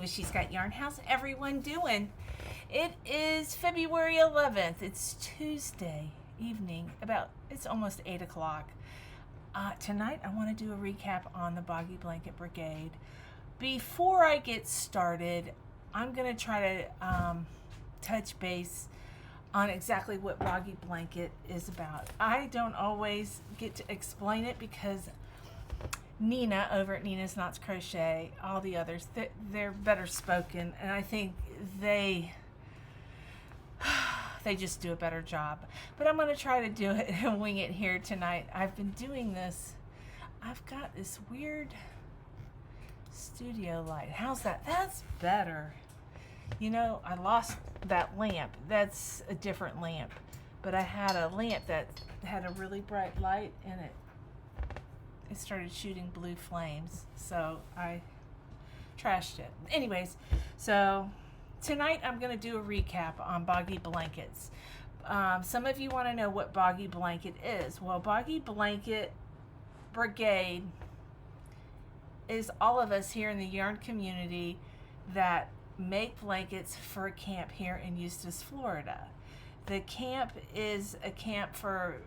with She's Got Yarn. How's everyone doing? It is February 11th. It's Tuesday evening. It's almost 8 o'clock. Tonight I want to do a recap on the Boggy Blanket Brigade. Before I get started, I'm going to try to touch base on exactly what Boggy Blanket is about. I don't always get to explain it because Nina over at Nina's Knots Crochet, all the others, they're better spoken, and I think they just do a better job. But I'm going to try to do it and wing it here tonight. I've been doing this. I've got this weird studio light. How's that? That's better. You know, I lost that lamp. That's a different lamp. But I had a lamp that had a really bright light in it. It started shooting blue flames, so I trashed it. Anyways, so tonight I'm going to do a recap on Boggy Blankets. Some of you want to know what Boggy Blanket is. Well, Boggy Blanket Brigade is all of us here in the yarn community that make blankets for a camp here in Eustis, Florida. The camp is a camp for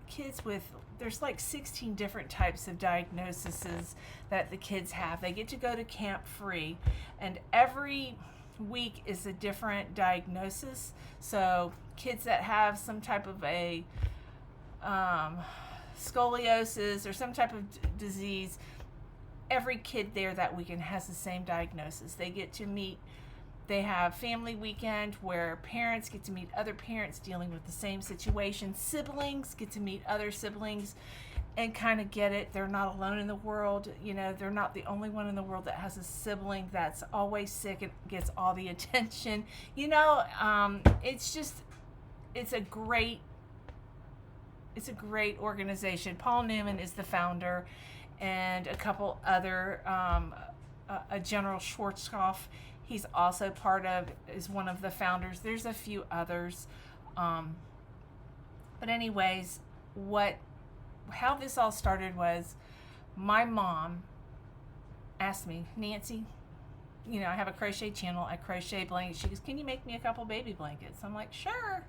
kids with, there's like 16 different types of diagnoses that the kids have. They get to go to camp free, and every week is a different diagnosis. So kids that have some type of a scoliosis or some type of disease, every kid there that weekend has the same diagnosis. They get to meet, they have family weekend where parents get to meet other parents dealing with the same situation. Siblings get to meet other siblings and kind of get it. They're not alone in the world. You know, they're not the only one in the world that has a sibling that's always sick and gets all the attention. You know, it's a great organization. Paul Newman is the founder, and a couple other, a General Schwarzkopf, he's also is one of the founders. There's a few others. But anyways, how this all started was my mom asked me, Nancy, you know, I have a crochet channel, I crochet blankets. She goes, can you make me a couple baby blankets? I'm like, sure.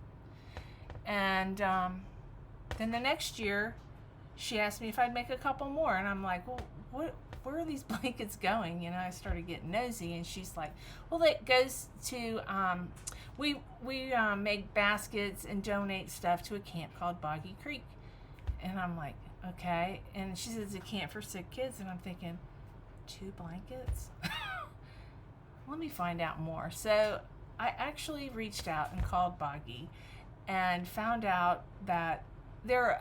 And then the next year, she asked me if I'd make a couple more, and I'm like, well, where are these blankets going? You know, I started getting nosy, and she's like, well, it goes to, we make baskets and donate stuff to a camp called Boggy Creek. And I'm like, okay. And she says it's a camp for sick kids, and I'm thinking, 2 blankets? Let me find out more. So I actually reached out and called Boggy and found out that there are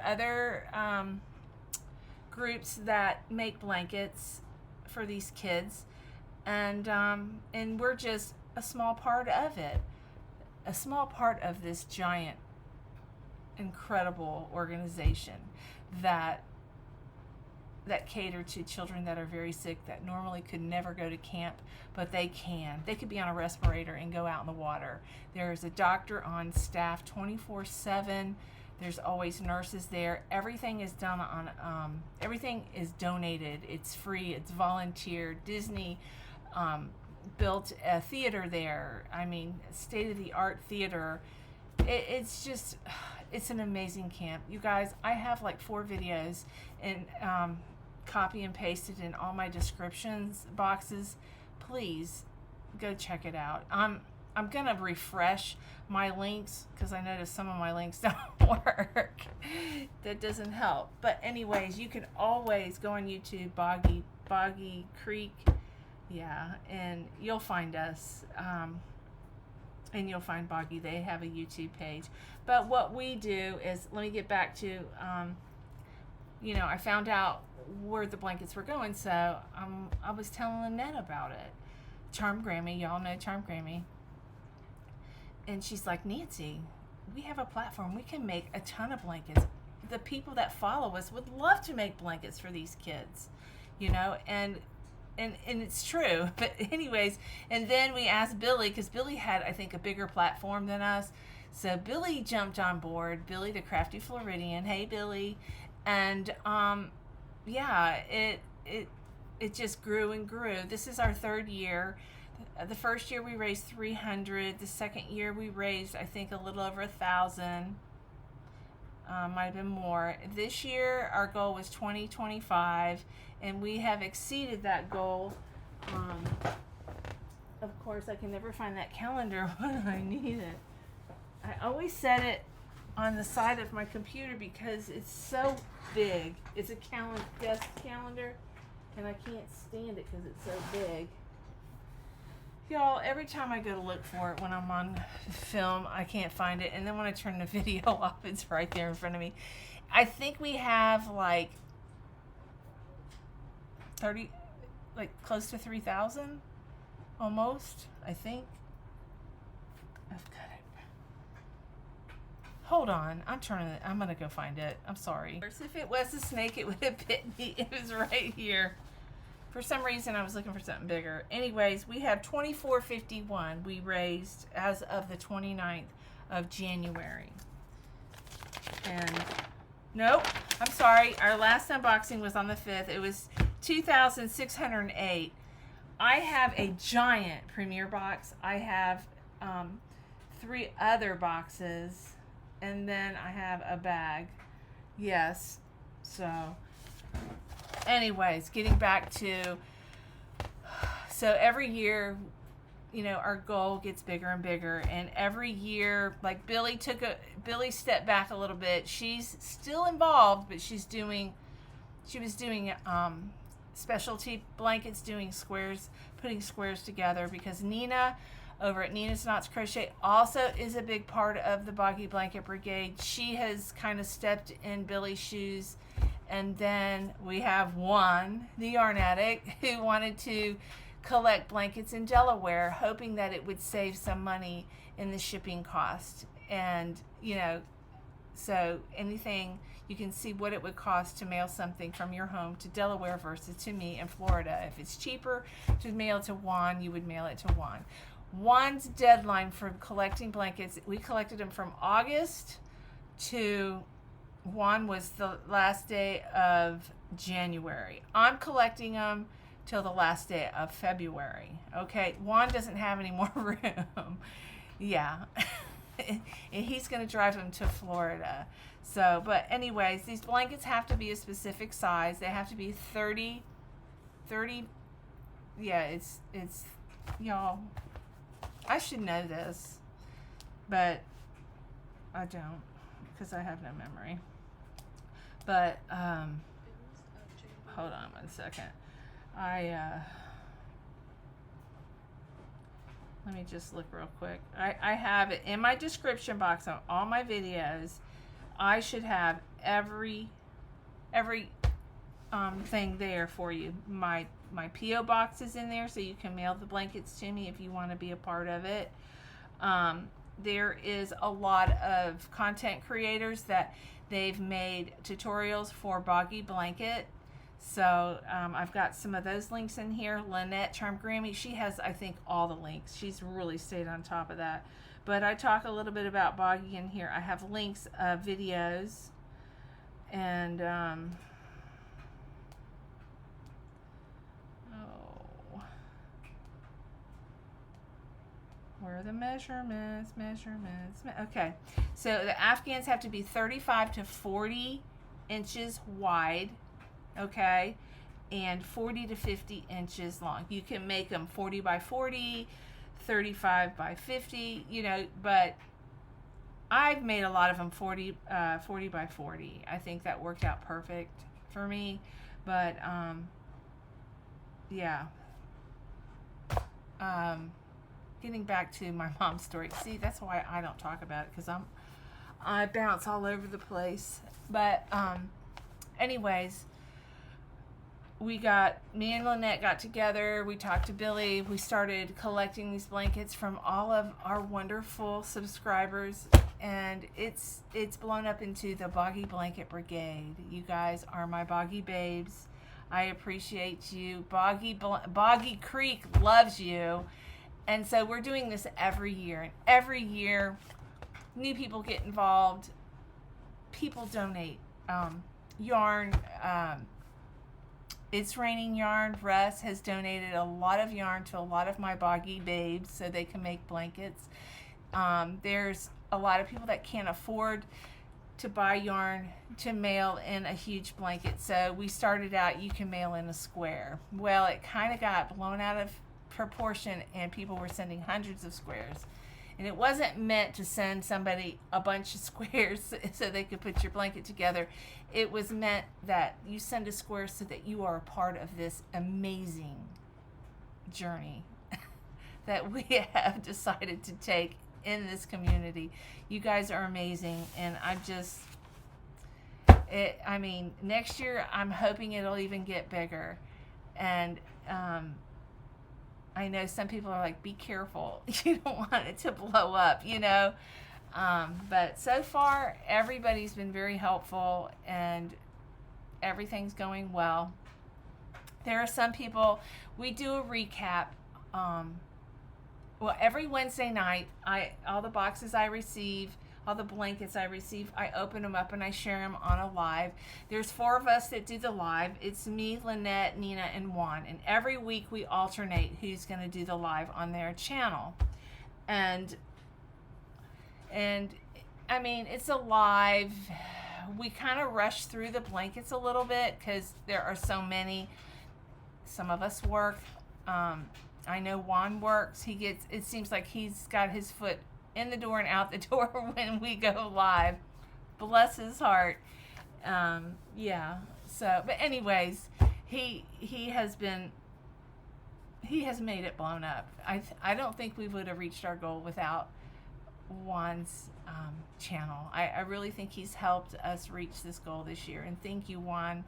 other groups that make blankets for these kids, and we're just a small part of it, a small part of this giant, incredible organization that cater to children that are very sick, that normally could never go to camp, but they could be on a respirator and go out in the water. There's a doctor on staff 24/7. There's always nurses there. Everything is done on, everything is donated. It's free. It's volunteer. Disney built a theater there. I mean, state-of-the-art theater. It's an amazing camp. You guys, I have like 4 videos and copy and pasted in all my descriptions boxes. Please go check it out. I'm going to refresh my links because I noticed some of my links don't work. That doesn't help. But anyways, you can always go on YouTube, Boggy Creek. Yeah, and you'll find us. And you'll find Boggy. They have a YouTube page. But what we do is, let me get back to, you know, I found out where the blankets were going, so I was telling Lynette about it. Charm Grammy, y'all know Charm Grammy. And she's like, Nancy, we have a platform. We can make a ton of blankets. The people that follow us would love to make blankets for these kids, you know, and it's true. But anyways, and then we asked Billie, because Billie had, I think, a bigger platform than us. So Billie jumped on board, Billie the Crafty Floridian. Hey, Billie. And yeah, it just grew and grew. This is our third year. The first year we raised 300. The second year we raised, I think, a little over 1,000. Might have been more. This year our goal was 2025, and we have exceeded that goal. Of course, I can never find that calendar when I need it. I always set it on the side of my computer because it's so big. It's a desk calendar, and I can't stand it because it's so big. Y'all, every time I go to look for it when I'm on film, I can't find it. And then when I turn the video off, it's right there in front of me. I think we have like 30, like close to 3,000, almost, I think. I've got it. Hold on, I'm gonna go find it. I'm sorry. If it was a snake, it would have bit me. It was right here. For some reason, I was looking for something bigger. Anyways, we have $24.51 we raised as of the 29th of January. And nope, I'm sorry. Our last unboxing was on the 5th. It was $2,608. I have a giant premiere box. I have 3 other boxes, and then I have a bag. Yes, so anyways, getting back to, so every year, you know, our goal gets bigger and bigger, and every year, like Billie stepped back a little bit. She's still involved, but she was doing specialty blankets, doing squares, putting squares together, because Nina over at Nina's Knots Crochet also is a big part of the Boggy Blanket Brigade. She has kind of stepped in Billie's shoes. And then we have Juan, the yarn addict, who wanted to collect blankets in Delaware, hoping that it would save some money in the shipping cost. And, you know, so anything, you can see what it would cost to mail something from your home to Delaware versus to me in Florida. If it's cheaper to mail to Juan, you would mail it to Juan. Juan's deadline for collecting blankets, we collected them from August to Juan was the last day of January. I'm collecting them till the last day of February. Okay, Juan doesn't have any more room. Yeah. And he's going to drive them to Florida. So, but anyways, these blankets have to be a specific size. They have to be 30, yeah, it's, y'all, I should know this, but I don't, because I have no memory. But, hold on one second. Let me just look real quick. I have it in my description box on all my videos. I should have every thing there for you. My P.O. box is in there, so you can mail the blankets to me if you want to be a part of it. There is a lot of content creators that they've made tutorials for Boggy Blanket. So I've got some of those links in here. Lynette, Charm Grammy, she has, I think, all the links. She's really stayed on top of that. But I talk a little bit about Boggy in here. I have links of videos. And, where are the measurements? Okay, so the Afghans have to be 35 to 40 inches wide, okay, and 40 to 50 inches long. You can make them 40 by 40, 35 by 50, you know, but I've made a lot of them 40 by 40. I think that worked out perfect for me, but yeah. Getting back to my mom's story. See, that's why I don't talk about it, because I bounce all over the place. But anyways, me and Lynette got together. We talked to Billie. We started collecting these blankets from all of our wonderful subscribers, and it's blown up into the Boggy Blanket Brigade. You guys are my Boggy Babes. I appreciate you. Boggy Creek loves you. And so we're doing this every year. And every year, new people get involved. People donate yarn, It's Raining Yarn. Russ has donated a lot of yarn to a lot of my Boggy Babes so they can make blankets. There's a lot of people that can't afford to buy yarn to mail in a huge blanket. So we started out, you can mail in a square. Well, it kind of got blown out of proportion and people were sending hundreds of squares. And it wasn't meant to send somebody a bunch of squares so they could put your blanket together. It was meant that you send a square so that you are a part of this amazing journey that we have decided to take in this community. You guys are amazing, and I mean, next year I'm hoping it'll even get bigger. And I know some people are like, be careful. You don't want it to blow up, you know. But so far, everybody's been very helpful, and everything's going well. There are some people, we do a recap. Well, every Wednesday night, all the boxes I receive, all the blankets I receive, I open them up and I share them on a live. There's 4 of us that do the live. It's me, Lynette, Nina, and Juan. And every week we alternate who's going to do the live on their channel. And I mean, it's a live. We kind of rush through the blankets a little bit because there are so many. Some of us work. I know Juan works. It seems like he's got his foot in the door and out the door when we go live. Bless his heart. Yeah. So, but anyways, he has made it blown up. I don't think we would have reached our goal without Juan's channel. I really think he's helped us reach this goal this year. And thank you, Juan.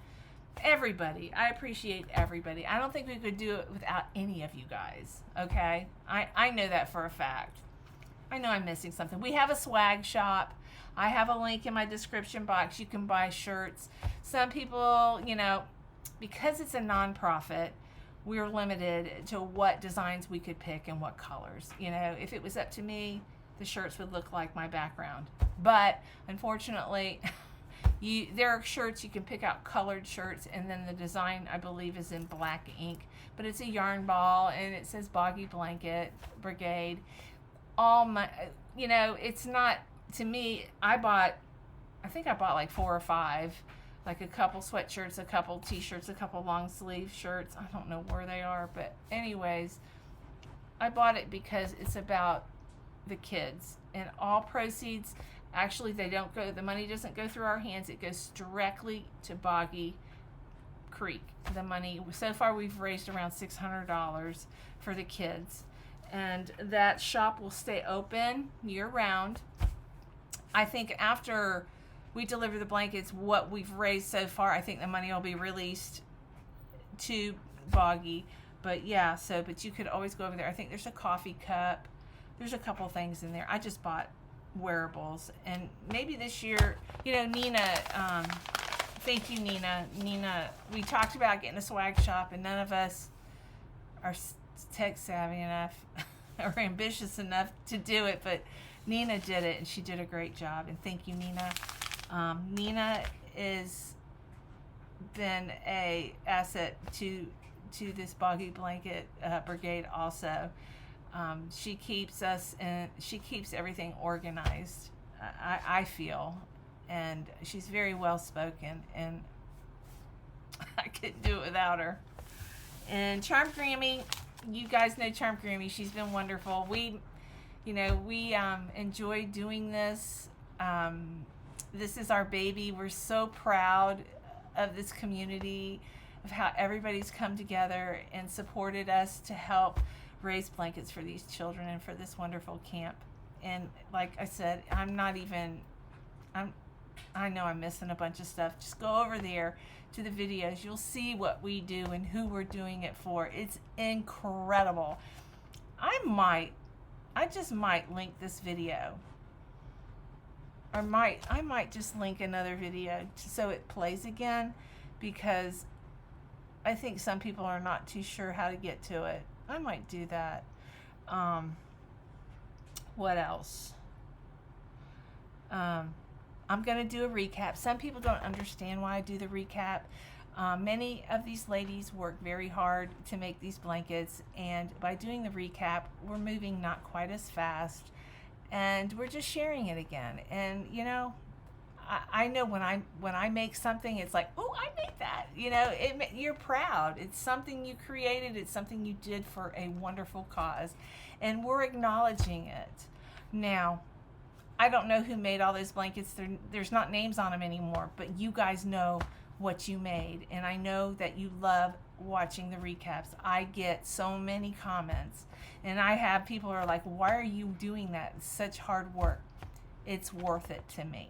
Everybody. I appreciate everybody. I don't think we could do it without any of you guys. Okay? I know that for a fact. I know I'm missing something. We have a swag shop. I have a link in my description box. You can buy shirts. Some people, you know, because it's a nonprofit, we're limited to what designs we could pick and what colors. You know, if it was up to me, the shirts would look like my background. But unfortunately, there are shirts you can pick out, colored shirts, and then the design, I believe, is in black ink. But it's a yarn ball, and it says Boggy Blanket Brigade. All my, you know, it's not, to me, I think I bought like 4 or 5, like a couple sweatshirts, a couple t-shirts, a couple long sleeve shirts. I don't know where they are, but anyways, I bought it because it's about the kids, and all proceeds, actually, the money doesn't go through our hands. It goes directly to Boggy Creek. The money, so far we've raised around $600 for the kids. And that shop will stay open year round. I think after we deliver the blankets, what we've raised so far, I think the money will be released to Boggy. But yeah, but you could always go over there. I think there's a coffee cup. There's a couple things in there. I just bought wearables, and maybe this year, you know, Nina, thank you, Nina, we talked about getting a swag shop, and none of us are tech savvy enough or ambitious enough to do it, but Nina did it, and she did a great job, and thank you, Nina. Nina is been a asset to this Boggy Blanket Brigade also. She keeps us, and she keeps everything organized, I feel, and she's very well spoken, and I couldn't do it without her. And Charmed Grammy, you guys know Charmed Grammy. She's been wonderful. We enjoy doing this. This is our baby. We're so proud of this community, of how everybody's come together and supported us to help raise blankets for these children and for this wonderful camp. And like I said, I know I'm missing a bunch of stuff. Just go over there to the videos. You'll see what we do and who we're doing it for. It's incredible. I just might link this video. I might just link another video so it plays again, because I think some people are not too sure how to get to it. I might do that. What else? I'm going to do a recap. Some people don't understand why I do the recap. Many of these ladies work very hard to make these blankets, and by doing the recap, we're moving not quite as fast, and we're just sharing it again. And you know, I know when I make something, it's like, oh, I made that. You know, you're proud. It's something you created. It's something you did for a wonderful cause, and we're acknowledging it. Now, I don't know who made all those blankets. There's not names on them anymore, but you guys know what you made, and I know that you love watching the recaps. I get so many comments, and I have people who are like, why are you doing that? It's such hard work. It's worth it to me.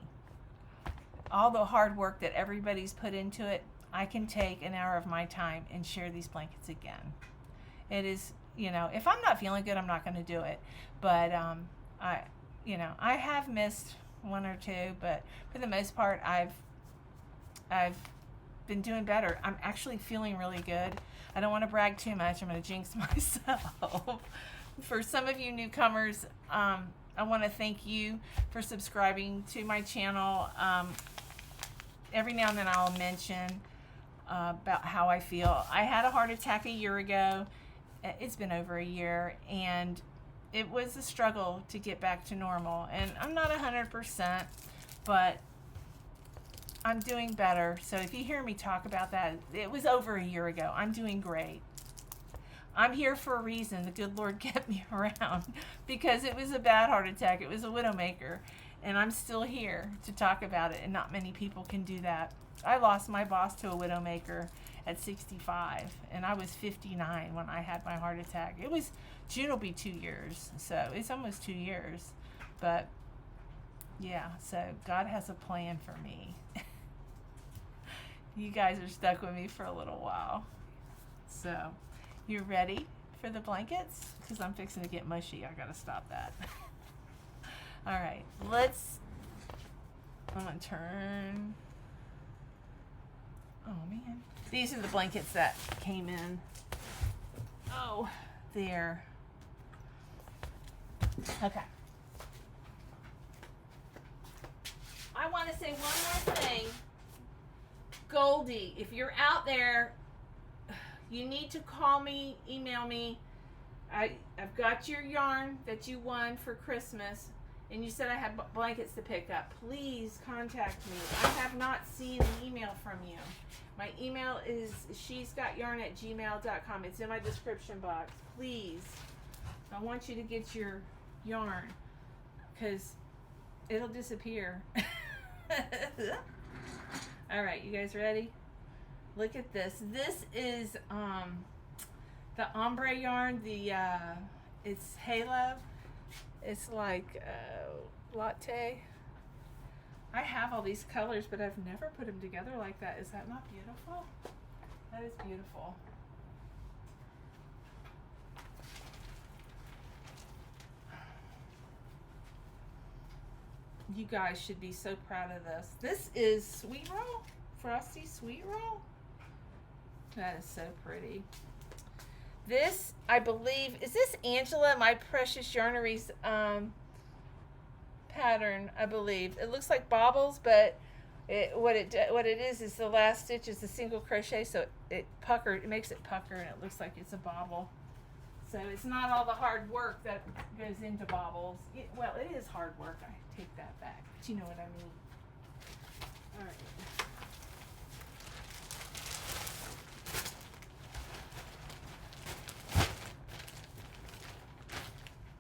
All the hard work that everybody's put into it, I can take an hour of my time and share these blankets again. It is, you know, if I'm not feeling good, I'm not going to do it, but I have missed one or two, but for the most part, I've been doing better. I'm actually feeling really good. I don't want to brag too much. I'm going to jinx myself. For some of you newcomers, I want to thank you for subscribing to my channel. Every now and then I'll mention about how I feel. I had a heart attack a year ago. It's been over a year, and it was a struggle to get back to normal. And I'm not 100%, but I'm doing better. So if you hear me talk about that, it was over a year ago. I'm doing great. I'm here for a reason. The good Lord kept me around because it was a bad heart attack. It was a widowmaker. And I'm still here to talk about it, and not many people can do that. I lost my boss to a widowmaker at 65, and I was 59 when I had my heart attack. June will be 2 years, so it's almost 2 years. But yeah, so God has a plan for me. You guys are stuck with me for a little while. So, you ready for the blankets? Because I'm fixing to get mushy. I gotta stop that. All right, I'm gonna turn. Oh man, these are the blankets that came in. Oh, there. Okay. I want to say one more thing. Goldie, if you're out there, you need to call me, email me. I've got your yarn that you won for Christmas, and you said I had blankets to pick up. Please contact me. I have not seen an email from you. My email is shesgotyarn@gmail.com. It's in my description box. Please, I want you to get your yarn, because it'll disappear. All right, you guys ready? Look at this. This is the ombre yarn. It's Halo. It's like latte. I have all these colors, but I've never put them together like that. Is that not beautiful? That is beautiful. You guys should be so proud of this. This is Sweet Roll, Frosty Sweet Roll. That is so pretty. This, I believe, is this Angela, My Precious Yarnery's pattern, I believe. It looks like baubles, but what it is the last stitch is a single crochet, so it makes it pucker, and it looks like it's a bauble. So it's not all the hard work that goes into baubles. Well, it is hard work. I take that back, but you know what I mean. All right.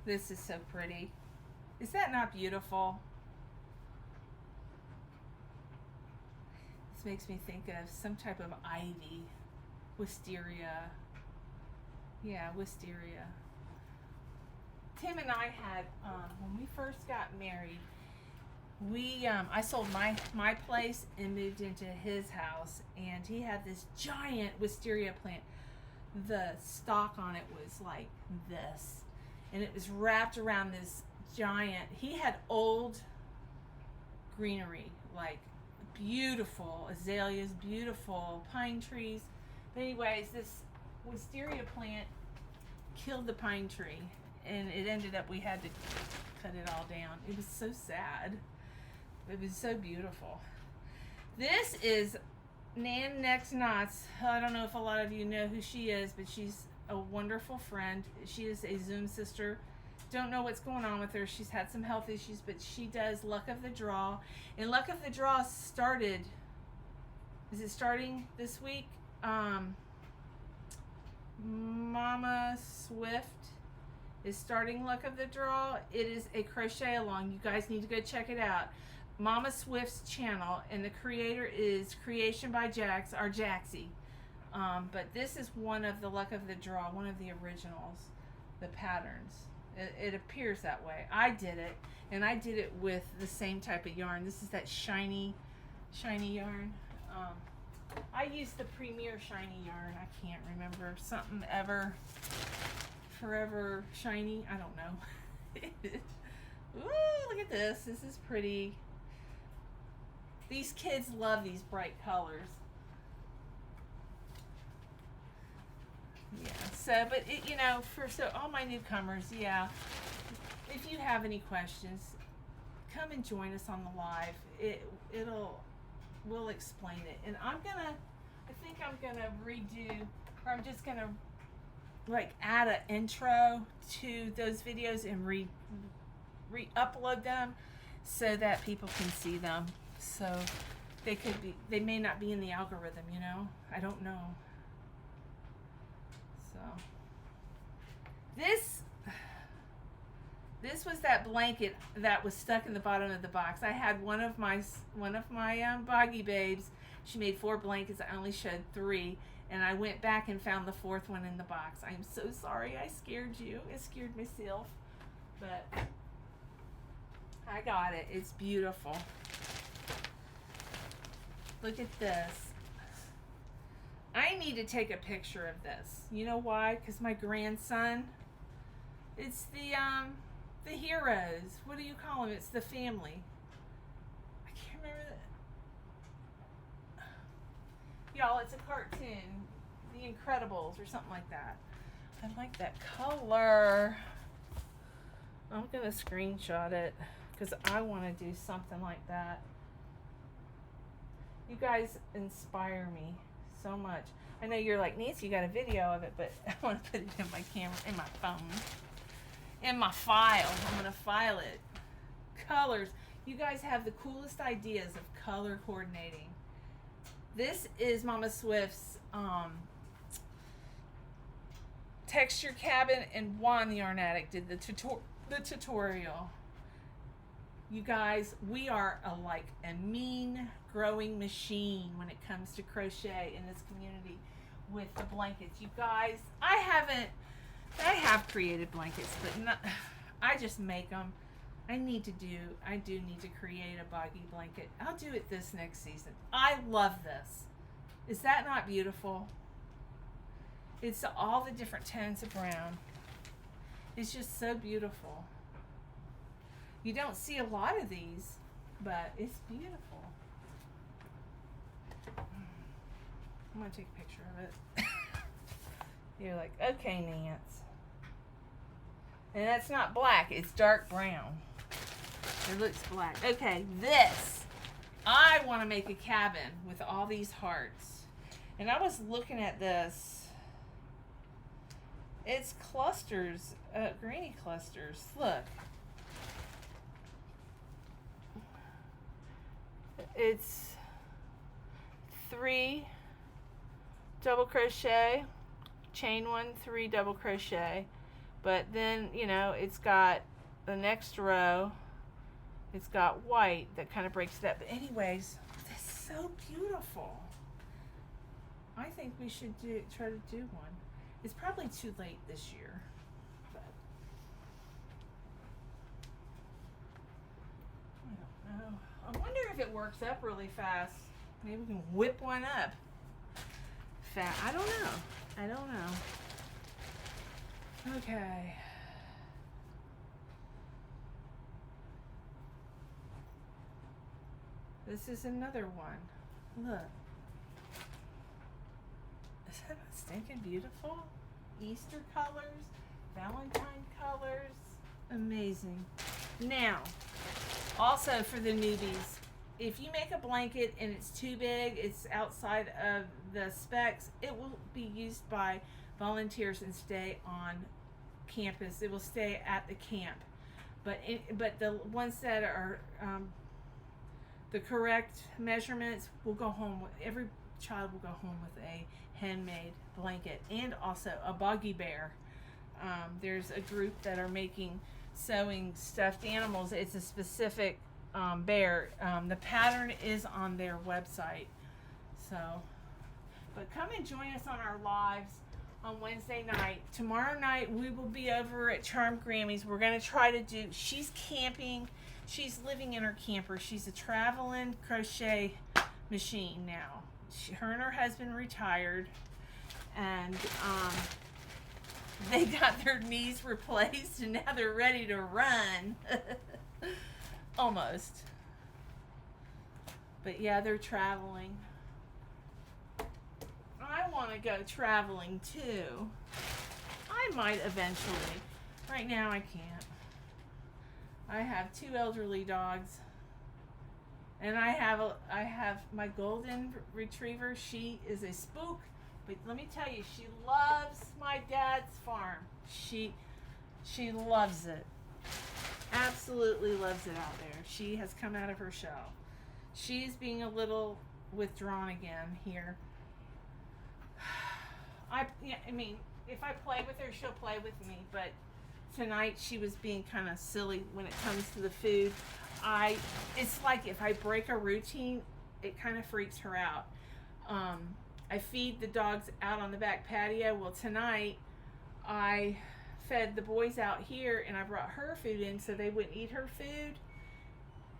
This is so pretty. Is that not beautiful? This makes me think of some type of ivy, wisteria. Yeah, wisteria. Tim and I had, when we first got married, I sold my place and moved into his house, and he had this giant wisteria plant. The stalk on it was like this, and it was wrapped around this giant. He had old greenery, like beautiful azaleas, beautiful pine trees. But anyways, this wisteria plant killed the pine tree, and it ended up we had to cut it all down. It was so sad. It was so beautiful. This is Nan Next Knots. I don't know if a lot of you know who she is, but she's a wonderful friend. She is a Zoom sister. Don't know what's going on with her. She's had some health issues, but she does Luck of the Draw. And Luck of the Draw started, is it starting this week? Mama Swift is starting Luck of the Draw. It is a crochet along. You guys need to go check it out. Mama Swift's channel, and the creator is Creation by Jax, or Jaxie. But this is one of the Luck of the Draw, one of the originals, the patterns. It appears that way. I did it, and I did it with the same type of yarn. This is that shiny yarn. I used the Premier shiny yarn. I can't remember. Something forever shiny. I don't know. Ooh, look at this. This is pretty. These kids love these bright colors. Yeah, so, but it, you know, so all my newcomers, yeah, if you have any questions, come and join us on the live. We'll explain it. And I think I'm gonna redo, or I'm just gonna like add an intro to those videos and re-upload them so that people can see them. So they may not be in the algorithm, you know? I don't know. So this was that blanket that was stuck in the bottom of the box. I had one of my Boggy Babes. She made 4 blankets. I only showed 3, and I went back and found the 4th one in the box. I'm so sorry I scared you. It scared myself, but I got it. It's beautiful. Look at this. I need to take a picture of this. You know why? Because my grandson, it's the heroes. What do you call them? It's the family. I can't remember that. Y'all, it's a cartoon. The Incredibles or something like that. I like that color. I'm going to screenshot it because I want to do something like that. You guys inspire me so much. I know you're like, Nancy, you got a video of it, but I want to put it in my camera, in my phone, in my file. I'm going to file it. Colors. You guys have the coolest ideas of color coordinating. This is Mama Swift's texture cabin, and Juan the Yarn Addict did the tutorial. You guys, we are like a mean growing machine when it comes to crochet in this community with the blankets. You guys, I have created blankets, but not, I just make them. I do need to create a Boggy blanket. I'll do it this next season. I love this. Is that not beautiful? It's all the different tones of brown. It's just so beautiful. You don't see a lot of these, but it's beautiful. I'm going to take a picture of it. You're like, okay, Nance. And that's not black, it's dark brown. It looks black. Okay, this. I want to make a cabin with all these hearts. And I was looking at this. It's clusters, granny clusters. Look. It's 3 double crochet, chain 1, 3 double crochet, but then, you know, it's got the next row, it's got white that kind of breaks it up. But anyways, this is so beautiful. I think we should try to do one. It's probably too late this year, but I don't know. I wonder if it works up really fast. Maybe we can whip one up. I don't know. Okay. This is another one. Look. Is that not stinking beautiful? Easter colors, Valentine colors. Amazing. Now, also for the newbies, if you make a blanket and it's too big, it's outside of the specs, it will be used by volunteers and stay on campus. It will stay at the camp. But the ones that are the correct measurements will go home. Every child will go home with a handmade blanket and also a Boggy Bear. There's a group that are making sewing stuffed animals. It's a specific bear. The pattern is on their website. So, but come and join us on our lives on Wednesday night. Tomorrow night we will be over at Charm Grammy's. We're going to try to do, she's camping. She's living in her camper. She's a traveling crochet machine now. Her and her husband retired, and they got their knees replaced, and now they're ready to run. Almost. But yeah, they're traveling. I want to go traveling too. I might eventually. Right now I can't. I have 2 elderly dogs. And I have my golden retriever. She is a spook, but let me tell you, she loves my dad's farm. She loves it. Absolutely loves it out there. She has come out of her shell. She's being a little withdrawn again here. I mean, if I play with her, she'll play with me, but tonight she was being kind of silly when it comes to the food. It's like if I break a routine, it kind of freaks her out. I feed the dogs out on the back patio. Well, tonight I fed the boys out here, and I brought her food in so they wouldn't eat her food.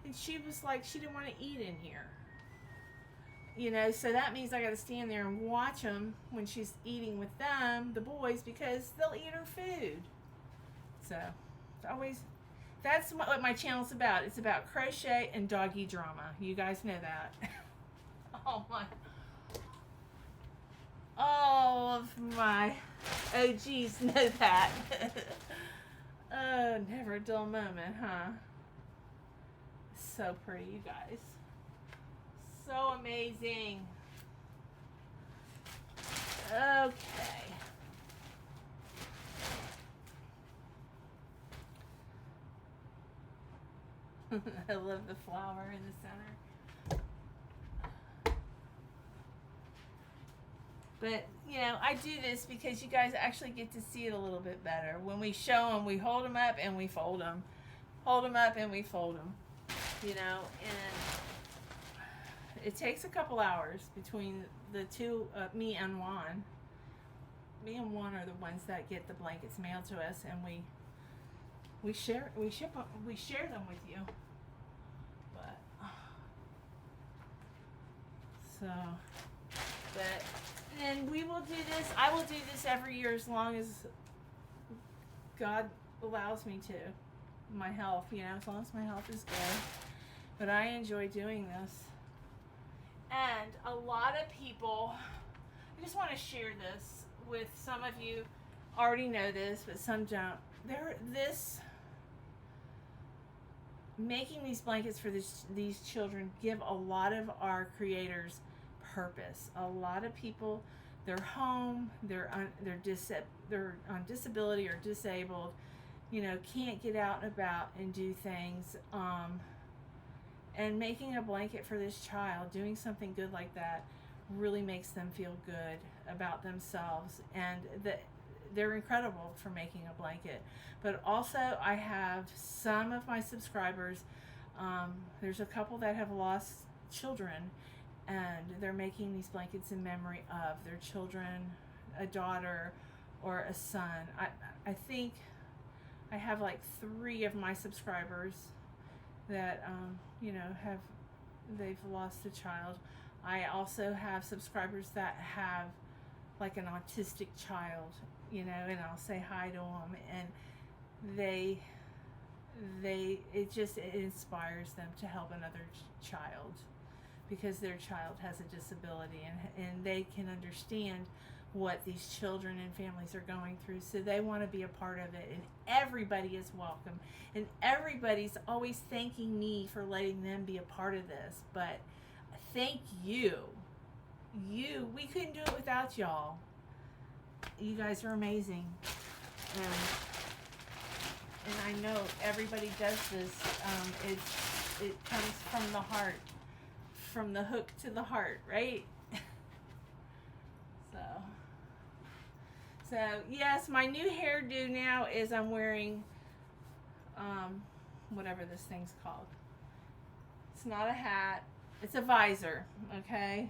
And she was like, she didn't want to eat in here. You know, so that means I got to stand there and watch them when she's eating with them, the boys, because they'll eat her food. So, it's always, that's what my channel's about. It's about crochet and doggy drama. You guys know that. Oh my. All of my OGs know that. Oh, never a dull moment, huh? So pretty, you guys. So amazing. Okay. I love the flower in the center. But, you know, I do this because you guys actually get to see it a little bit better. When we show them, we hold them up and we fold them. Hold them up and we fold them. You know, and it takes a couple hours between the two, me and Juan. Me and Juan are the ones that get the blankets mailed to us, and we share them with you. But and we will do this. I will do this every year as long as God allows me to. My health, you know, as long as my health is good. But I enjoy doing this. And a lot of people, I just want to share this with some of you already know this, but some don't. Making these blankets for these children give a lot of our creators purpose. A lot of people, they're home, they're on disability or disabled, you know, can't get out and about and do things. And making a blanket for this child, doing something good like that, really makes them feel good about themselves. And they're incredible for making a blanket. But also, I have some of my subscribers, there's a couple that have lost children, and they're making these blankets in memory of their children, a daughter or a son. I think I have like 3 of my subscribers that you know, they've lost a child. I also have subscribers that have like an autistic child, you know, and I'll say hi to them, and it inspires them to help another child because their child has a disability, and they can understand what these children and families are going through. So they want to be a part of it, and everybody is welcome. And everybody's always thanking me for letting them be a part of this. But thank you. We couldn't do it without y'all. You guys are amazing. And I know everybody does this. It comes from the heart, from the hook to the heart, right? So yes, my new hairdo now is I'm wearing whatever this thing's called. It's not a hat. It's a visor, okay?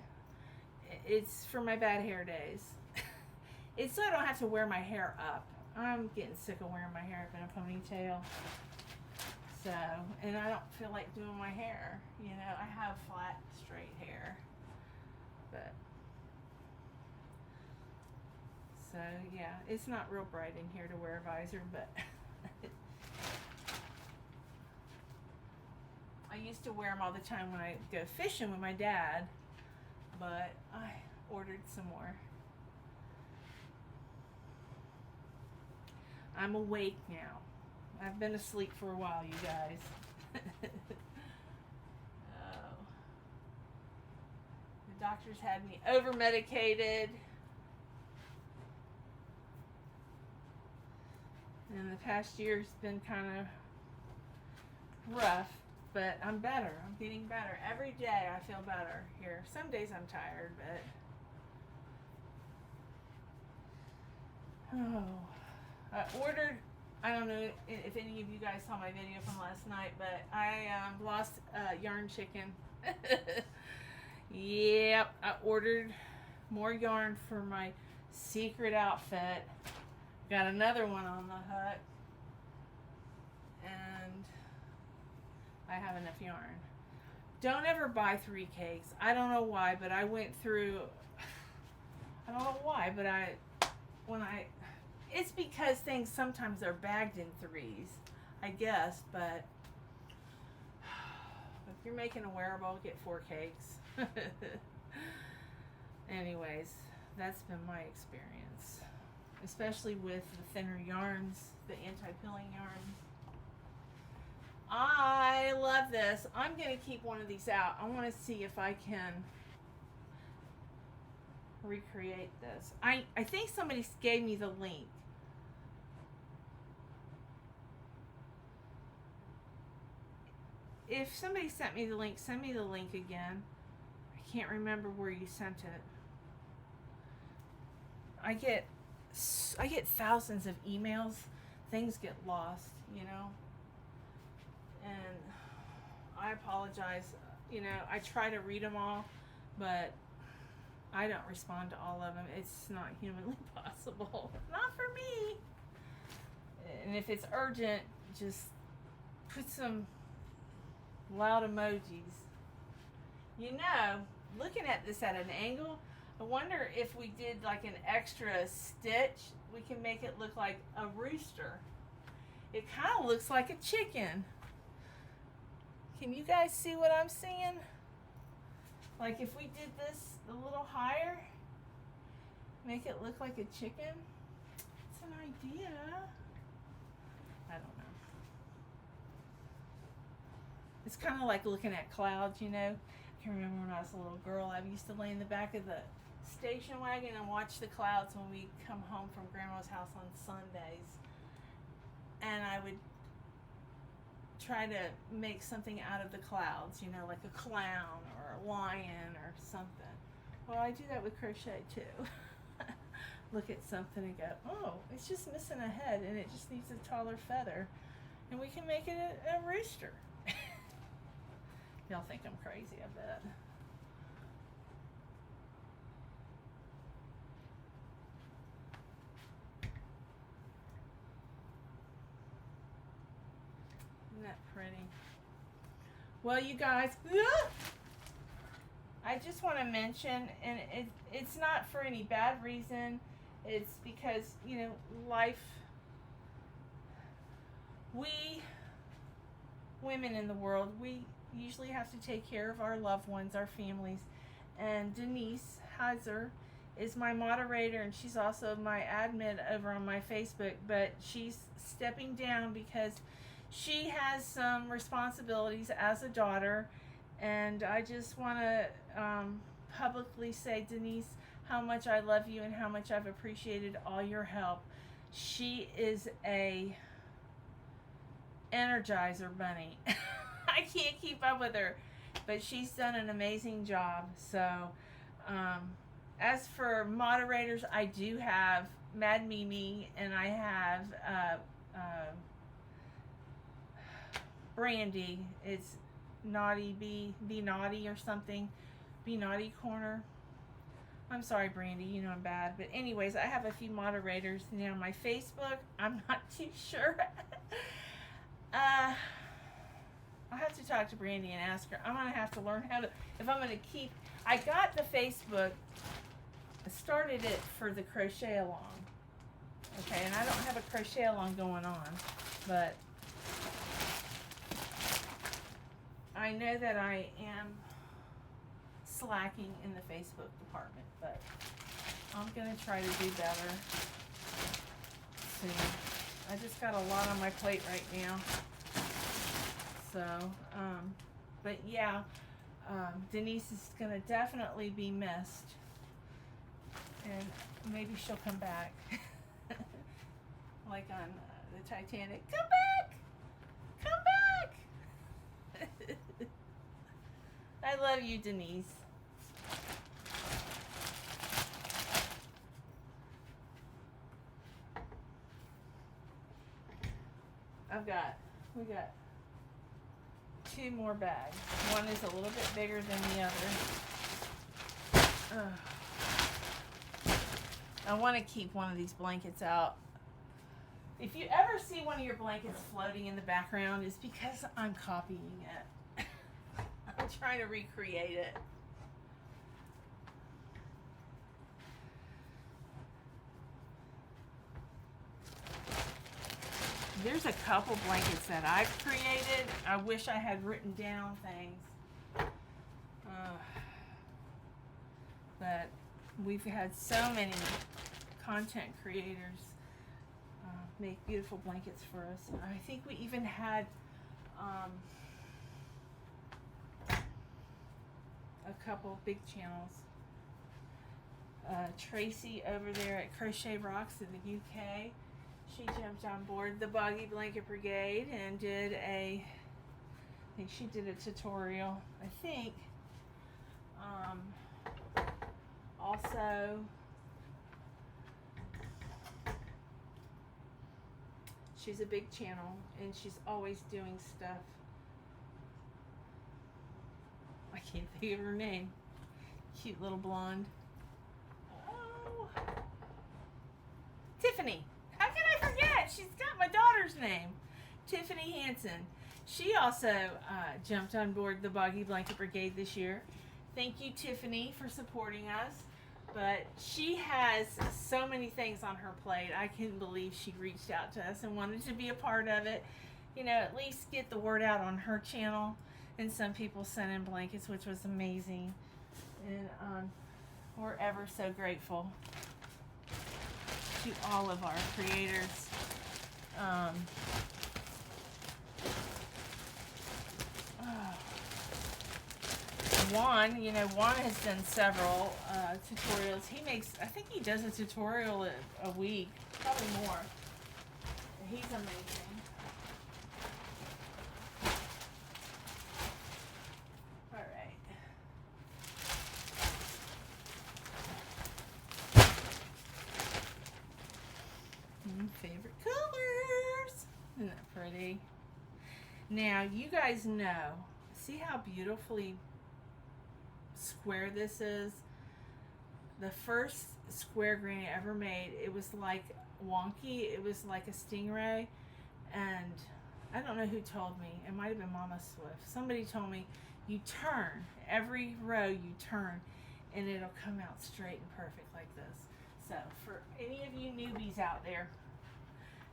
It's for my bad hair days. It's so I don't have to wear my hair up. I'm getting sick of wearing my hair up in a ponytail. So, and I don't feel like doing my hair. You know, I have flat, straight hair. But, so yeah, it's not real bright in here to wear a visor, but I used to wear them all the time when I go fishing with my dad, but I ordered some more. I'm awake now. I've been asleep for a while, you guys. Oh. The doctors had me over-medicated. And the past year's been kind of rough, but I'm better. I'm getting better. Every day I feel better here. Some days I'm tired, but... Oh. I ordered, I don't know if any of you guys saw my video from last night, but I lost yarn chicken. Yep, I ordered more yarn for my secret outfit. Got another one on the hook. And I have enough yarn. Don't ever buy 3 cakes. I don't know why, but I went through, I don't know why, but it's because things sometimes are bagged in 3s, I guess, but if you're making a wearable, get 4 cakes. Anyways, that's been my experience, especially with the thinner yarns, the anti-pilling yarns. I love this. I'm going to keep one of these out. I want to see if I can recreate this. I think somebody gave me the link. If somebody sent me the link, send me the link again. I can't remember where you sent it. I get thousands of emails. Things get lost, you know. And I apologize. You know, I try to read them all, but I don't respond to all of them. It's not humanly possible. Not for me. And if it's urgent, just put some loud emojis. You know, looking at this at an angle, I wonder if we did like an extra stitch, we can make it look like a rooster. It kind of looks like a chicken. Can you guys see what I'm seeing? Like if we did this a little higher, make it look like a chicken. It's an idea. I don't know. It's kind of like looking at clouds, you know. I can remember when I was a little girl, I used to lay in the back of the station wagon and watch the clouds when we come home from Grandma's house on Sundays. And I would try to make something out of the clouds, you know, like a clown or a lion or something. Well, I do that with crochet too. Look at something and go, oh, it's just missing a head and it just needs a taller feather. And we can make it a rooster. Y'all think I'm crazy, I bet. Isn't that pretty? Well, you guys, I just want to mention, and it's not for any bad reason. It's because, you know, life, we women in the world, we usually have to take care of our loved ones, our families, and Denise Heiser is my moderator, and she's also my admin over on my Facebook, but she's stepping down because she has some responsibilities as a daughter, and I just want to publicly say, Denise, how much I love you and how much I've appreciated all your help. She is a energizer bunny. I can't keep up with her, but she's done an amazing job. So as for moderators, I do have Mad Mimi, and I have Brandy. It's Naughty Be Naughty or something. Be Naughty Corner. I'm sorry, Brandy, you know I'm bad. But anyways, I have a few moderators. Now, my Facebook, I'm not too sure. I'll have to talk to Brandy and ask her. I'm going to have to learn how to, if I'm going to keep, I got the Facebook, started it for the crochet along. Okay, and I don't have a crochet along going on, but I know that I am slacking in the Facebook department, but I'm going to try to do better soon. I just got a lot on my plate right now. So, but yeah, Denise is going to definitely be missed. And maybe she'll come back. Like on the Titanic. Come back! Come back! I love you, Denise. We got 2 more bags. One is a little bit bigger than the other. I want to keep one of these blankets out. If you ever see one of your blankets floating in the background, it's because I'm copying it. I'm trying to recreate it. There's a couple blankets that I've created. I wish I had written down things. But we've had so many content creators make beautiful blankets for us. I think we even had a couple big channels. Tracy over there at Crochet Rocks in the UK. She jumped on board the Boggy Blanket Brigade and did I think she did a tutorial. I think. Also, she's a big channel and she's always doing stuff. I can't think of her name. Cute little blonde. Oh, Tiffany. How can I forget? She's got my daughter's name, Tiffany Hansen. She also jumped on board the Boggy Blanket Brigade this year. Thank you, Tiffany, for supporting us. But she has so many things on her plate. I couldn't believe she reached out to us and wanted to be a part of it. You know, at least get the word out on her channel. And some people sent in blankets, which was amazing. And we're ever so grateful to all of our creators. Juan, Juan has done several tutorials. He makes, I think he does a tutorial a week, probably more. He's amazing. All right. Favorite colors. Isn't that pretty? Now, you guys know, see how beautifully square this is? The first square granny I ever made, it was like wonky. It was like a stingray. And I don't know who told me. It might have been Mama Swift. Somebody told me, you turn. Every row you turn and it'll come out straight and perfect like this. So for any of you newbies out there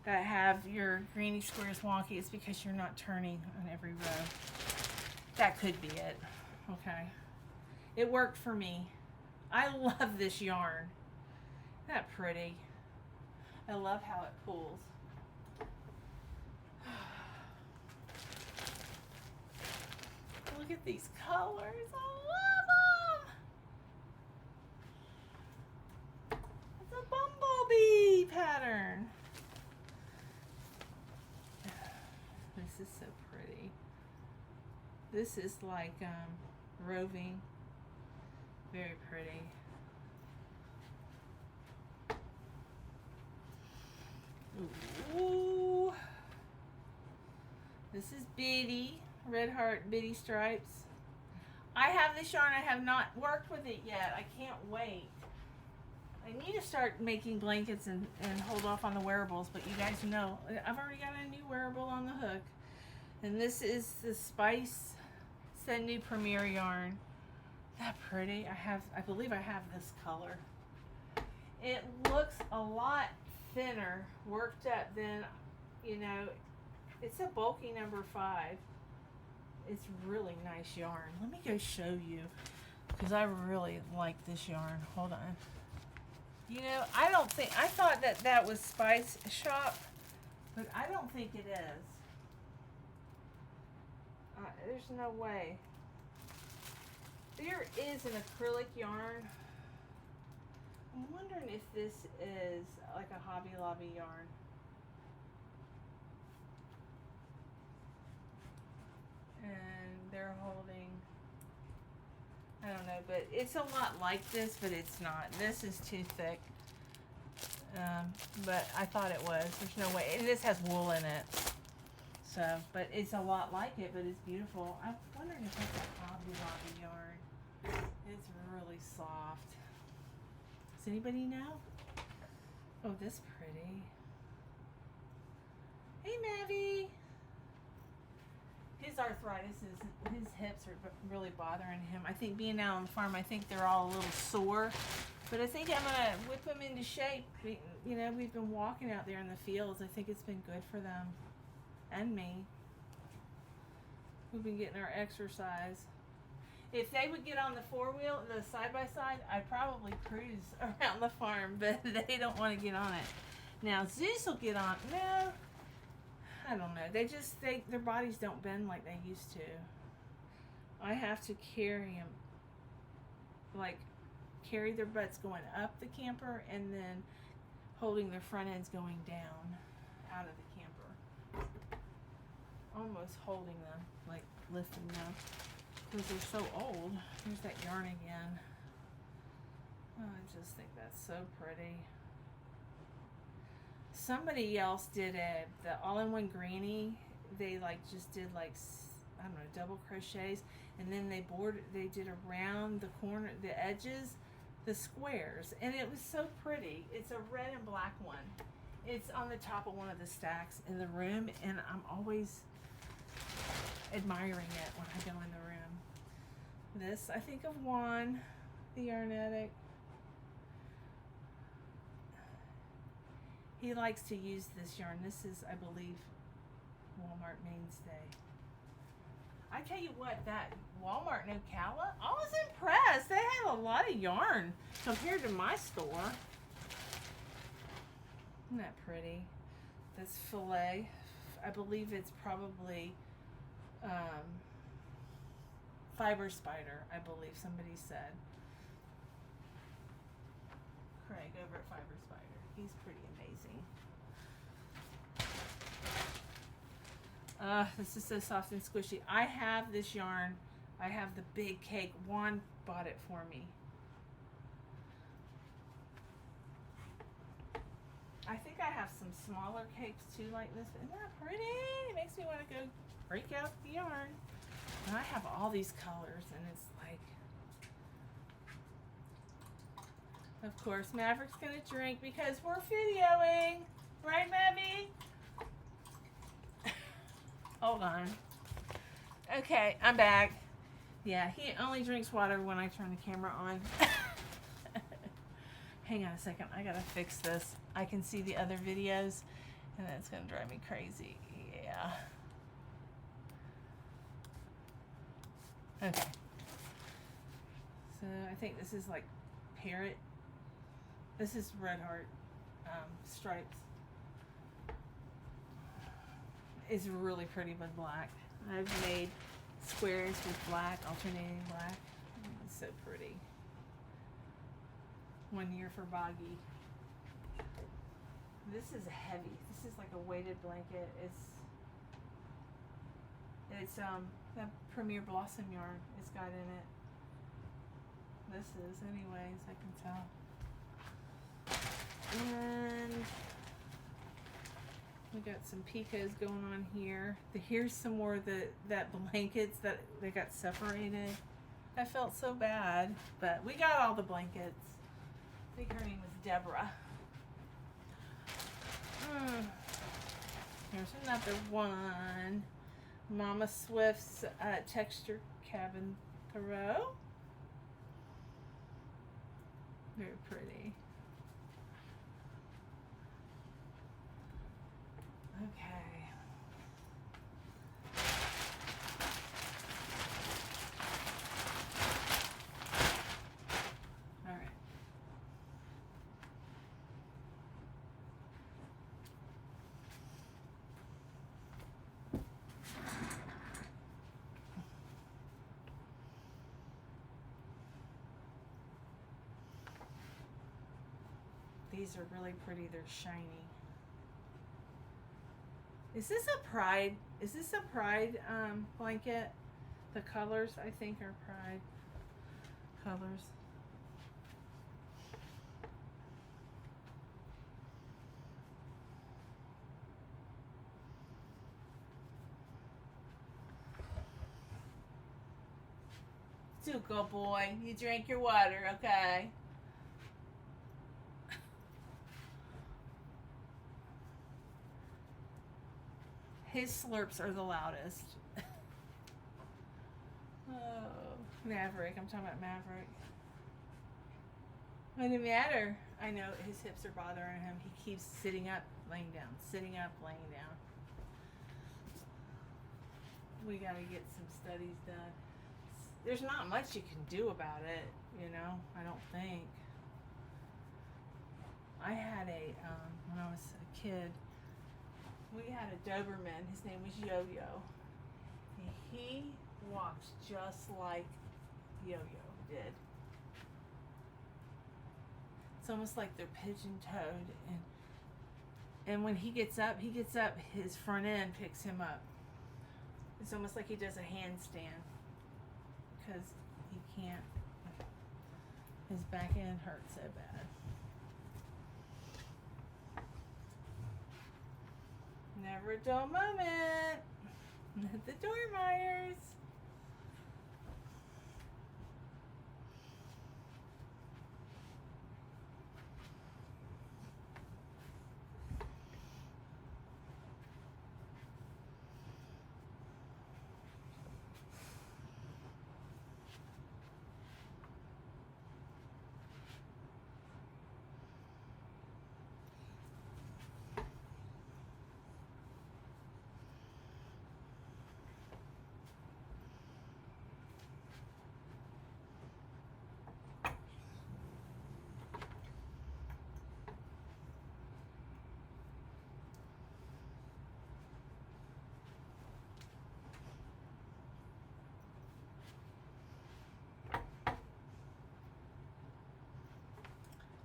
that have your granny squares wonky, it's because you're not turning on every row. That could be it. Okay. It worked for me. I love this yarn. pretty. I love how it pulls. Look at these colors. I love them. It's a bumblebee pattern. This is so pretty. This is like roving. Very pretty. Ooh. This is Biddy. Red Heart Biddy Stripes. I have this yarn. I have not worked with it yet. I can't wait. I need to start making blankets and hold off on the wearables, but you guys know I've already got a new wearable on the hook. And this is the Spice New Premier yarn. Isn't that pretty? I believe I have this color. It looks a lot thinner, worked up than, you know, it's a bulky number 5. It's really nice yarn. Let me go show you, because I really like this yarn. Hold on. You know, I thought that was Spice Shop, but I don't think it is. There's no way. There is an acrylic yarn. I'm wondering if this is like a Hobby Lobby yarn. And they're holding, I don't know, but it's a lot like this, but it's not. This is too thick. But I thought it was. There's no way. And this has wool in it. So, but it's a lot like it, but it's beautiful. I'm wondering if it's a Hobby Lobby yarn. It's really soft. Does anybody know? Oh, this pretty. Hey, Mavi. His arthritis his hips are really bothering him. I think being out on the farm, I think they're all a little sore. But I think I'm going to whip them into shape. You know, we've been walking out there in the fields. I think it's been good for them. And me. We've been getting our exercise. If they would get on the four-wheel, the side-by-side, I'd probably cruise around the farm, but they don't want to get on it. Now, Zeus will get on. No, I don't know. Their bodies don't bend like they used to. I have to carry them, like, carry their butts going up the camper and then holding their front ends going down out of the camper. Almost holding them, like lifting them. Because they're so old. Here's that yarn again. Oh, I just think that's so pretty. Somebody else did the all-in-one granny. They just did I don't know, double crochets, and then they did around the corner, the edges, the squares, and it was so pretty. It's a red and black one. It's on the top of one of the stacks in the room, and I'm always admiring it when I go in the room. This, I think of Juan, the yarn addict. He likes to use this yarn. This is, I believe, Walmart Mainstay. I tell you what, that Walmart Ocala, I was impressed. They had a lot of yarn compared to my store. Isn't that pretty? This filet, I believe it's probably Fiber Spider, I believe somebody said. Craig over at Fiber Spider. He's pretty amazing. This is so soft and squishy. I have this yarn. I have the big cake. Juan bought it for me. I think I have some smaller cakes too like this. Isn't that pretty? It makes me want to go break out the yarn. And I have all these colors, and it's like, of course, Maverick's gonna drink because we're videoing, right, Mavie? Hold on. Okay, I'm back. Yeah, he only drinks water when I turn the camera on. Hang on a second, I gotta fix this. I can see the other videos, and that's gonna drive me crazy. Yeah. Okay. So I think this is like parrot. This is Red Heart stripes. It's really pretty with black. I've made squares with black, alternating black. It's so pretty. 1 year for Boggy. This is heavy. This is like a weighted blanket. It's that Premier Blossom yarn it's got in it. This is, anyways, I can tell. And we got some picos going on here. Here's some more that blankets that they got separated. I felt so bad, but we got all the blankets. I think her name was Deborah. Here's another one. Mama Swift's texture cabin throw. Very pretty. Okay. All right. These are really pretty. They're shiny. Is this a Pride? Is this a Pride blanket? The colors, I think, are Pride colors. Zuko boy, you drank your water, okay? His slurps are the loudest. Oh, Maverick. I'm talking about Maverick. What did it matter? I know his hips are bothering him. He keeps sitting up, laying down, sitting up, laying down. We gotta get some studies done. There's not much you can do about it, you know, I don't think. I had when I was a kid, we had a Doberman. His name was Yo-Yo. He walked just like Yo-Yo did. It's almost like they're pigeon-toed, and when he gets up, his front end picks him up. It's almost like he does a handstand because he can't. His back end hurts so bad. Never a dull moment. At the Dormeyers.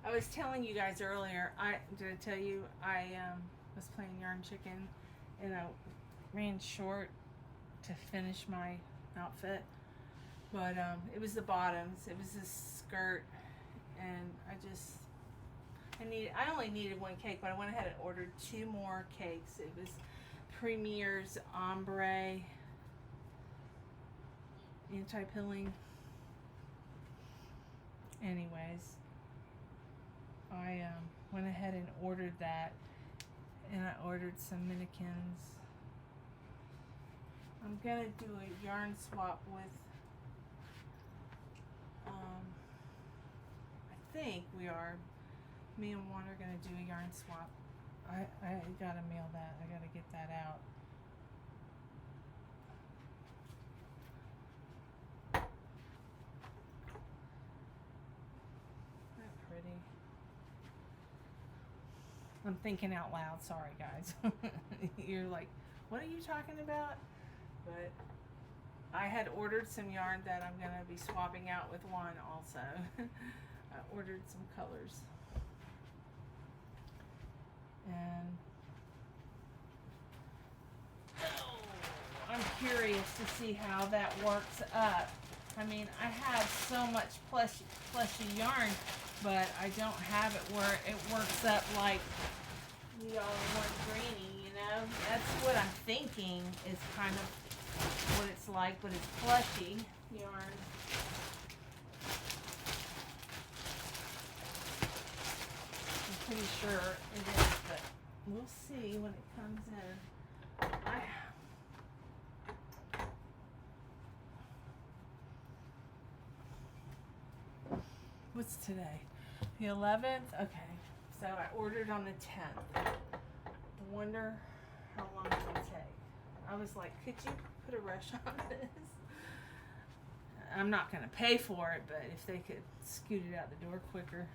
I was telling you guys earlier, did I tell you I was playing Yarn Chicken and I ran short to finish my outfit, but it was the bottoms. It was this skirt, and I only needed one cake, but I went ahead and ordered 2 more cakes. It was Premier's ombre anti-pilling. Anyways, I went ahead and ordered that, and I ordered some mannequins. I'm gonna do a yarn swap with, I think me and Juan are gonna do a yarn swap. I gotta mail that. I gotta get that out. Not pretty. I'm thinking out loud. Sorry, guys. You're like, what are you talking about? But I had ordered some yarn that I'm going to be swapping out with Juan also. I ordered some colors. And I'm curious to see how that works up. I mean, I have so much plushy yarn, but I don't have it where it works up like the all-in-one greenie, you know? That's what I'm thinking is kind of what it's like, but it's plushy yarn. I'm pretty sure it is, but we'll see when it comes in. What's today? The 11th? Okay. So I ordered on the 10th. I wonder how long it'll take. I was like, could you put a rush on this? I'm not going to pay for it, but if they could scoot it out the door quicker,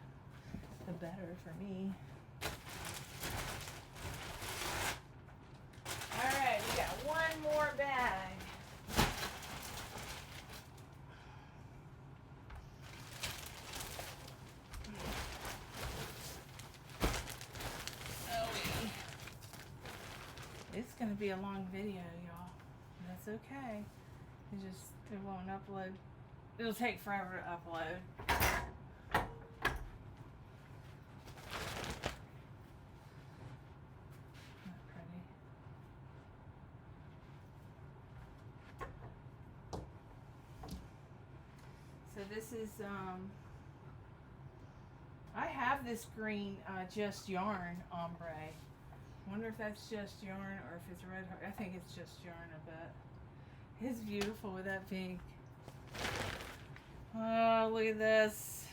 the better for me. All right, we got one more bag. It's going to be a long video, y'all. That's okay. It won't upload. It'll take forever to upload. Not pretty. So this is, I have this green Just Yarn ombre. Wonder if that's just yarn or if it's red heart. I think it's just yarn, I bet. It's beautiful with that pink. Oh, look at this.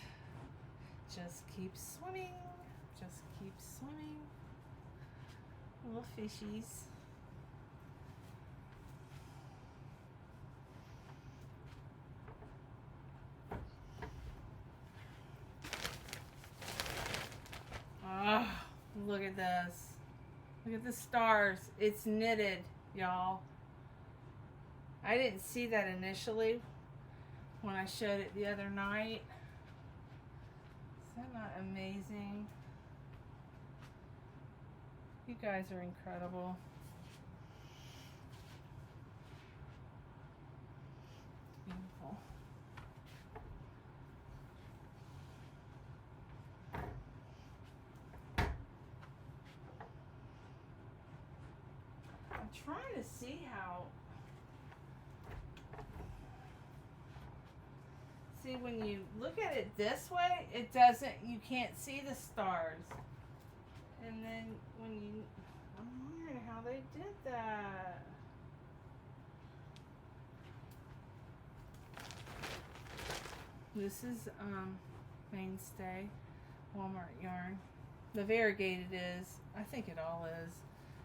Just keep swimming. Just keep swimming. Little fishies. Oh, look at this. Look at the stars. It's knitted, y'all. I didn't see that initially when I showed it the other night. Is that not amazing? You guys are incredible. Beautiful. I'm trying to see how. See, when you look at it this way, it doesn't, you can't see the stars. And then when you, I'm wondering how they did that. This is Mainstay Walmart yarn. The variegated is, I think it all is.